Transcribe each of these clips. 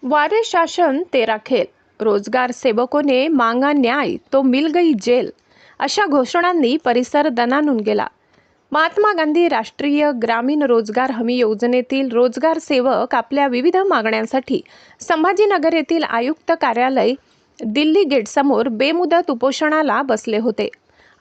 वारे शासन तेरा खेल, रोजगार सेवकों ने मांगा न्याय तो मिल गई जेल, अशा घोषणांनी परिसर दणाणून गेला। महात्मा गांधी राष्ट्रीय ग्रामीण रोजगार हमी योजनेतील रोजगार सेवक आपल्या विविध मागण्यांसाठी संभाजीनगर येथील आयुक्त कार्यालय दिल्ली गेटसमोर बेमुदत उपोषणाला बसले होते।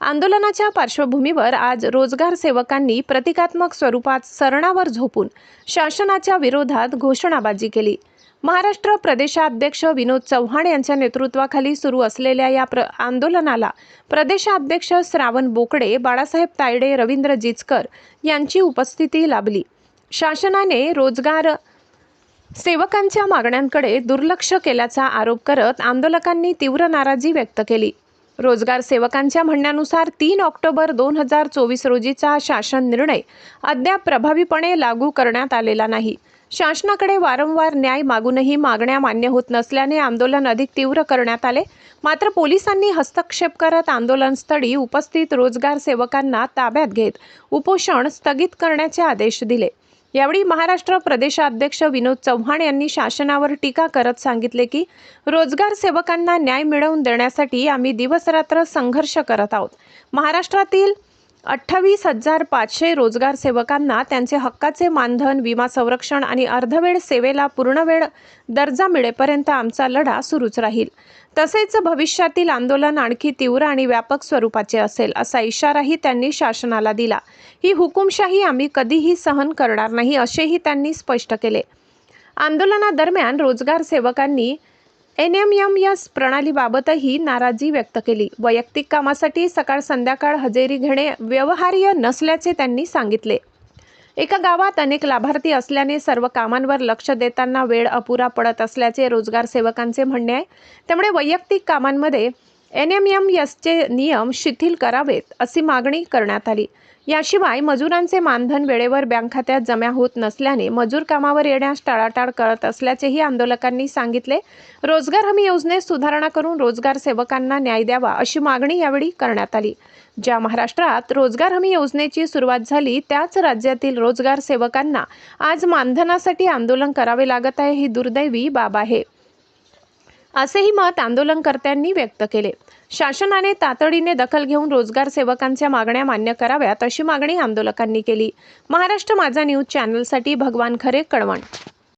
आंदोलनाच्या पार्श्वभूमीवर आज रोजगार सेवकांनी प्रतिकात्मक स्वरूपात सरणावर झोपून शासनाच्या विरोधात घोषणाबाजी केली। महाराष्ट्र प्रदेशाध्यक्ष विनोद चव्हाण यांच्या नेतृत्वाखाली सुरू असलेल्या या आंदोलनाला प्रदेशाध्यक्ष श्रावण बोकडे, बाळासाहेब तायडे, रवींद्र जिचकर यांची उपस्थिती लाभली। शासनाने रोजगार सेवकांच्या मागण्यांकडे दुर्लक्ष केल्याचा आरोप करत आंदोलकांनी तीव्र नाराजी व्यक्त केली। रोजगार सेवकांच्या म्हणण्यानुसार 3 ऑक्टोबर 2024 रोजीचा शासन निर्णय अद्याप प्रभावीपणे लागू करण्यात आलेला नाही। शासनाकडे वारंवार न्याय मागूनही मागण्या मान्य होत नसल्याने आंदोलन अधिक तीव्र करण्यात आले। मात्र पोलिसांनी हस्तक्षेप करत आंदोलनस्थळी उपस्थित रोजगार सेवकांना ताब्यात घेत उपोषण स्थगित करण्याचे आदेश दिले। यावेळी महाराष्ट्र प्रदेशाध्यक्ष विनोद चव्हाण यांनी शासनावर टीका करत सांगितले की रोजगार सेवकांना न्याय मिळवून देण्यासाठी आम्ही दिवसरात्र संघर्ष करत आहोत। महाराष्ट्रातील 28,500 रोजगार सेवकांना त्यांचे हक्काचे मानधन, विमा संरक्षण आणि अर्धवेळ सेवेला पूर्णवेळ दर्जा मिळेपर्यंत आमचा लढा सुरूच राहील। तसेच भविष्यातील आंदोलन आणखी तीव्र आणि व्यापक स्वरूपाचे असेल असा इशाराही त्यांनी शासनाला दिला। ही हुकुमशाही आम्ही कधीही सहन करणार नाही असेही त्यांनी स्पष्ट केले। आंदोलनादरम्यान रोजगार सेवकांनी NMMS प्रणालीबाबतही नाराजी व्यक्त केली। वैयक्तिक कामासाठी सकाळ संध्याकाळ हजेरी घेणे व्यवहार्य नसल्याचे त्यांनी सांगितले। एका गावात अनेक लाभार्थी असल्याने सर्व कामांवर लक्ष देताना वेळ अपुरा पडत असल्याचे रोजगार सेवकांचे म्हणणे आहे। त्यामुळे वैयक्तिक कामांमध्ये NMMSचे नियम शिथिल करावेत अशी मागणी करण्यात आली। याशिवाय मजुरांचे मानधन वेळेवर बँक खात्यात जमा होत नसल्याने मजूर कामावर येण्यास टाळाटाळ करत असल्याचेही आंदोलकांनी सांगितले। रोजगार हमी योजनेत सुधारणा करून रोजगार सेवकांना न्याय द्यावा अशी मागणी यावेळी करण्यात आली। ज्या महाराष्ट्रात रोजगार हमी योजनेची सुरुवात झाली त्याच राज्यातील रोजगार सेवकांना आज मानधनासाठी आंदोलन करावे लागत आहे, ही दुर्दैवी बाब आहे असेही मत आंदोलनकर्त्यांनी व्यक्त केले। शासनाने तातडीने दखल घेऊन रोजगार सेवकांच्या मागण्या मान्य कराव्यात अशी मागणी आंदोलकांनी केली। महाराष्ट्र माझा न्यूज चॅनलसाठी भगवान खरे, कळवण।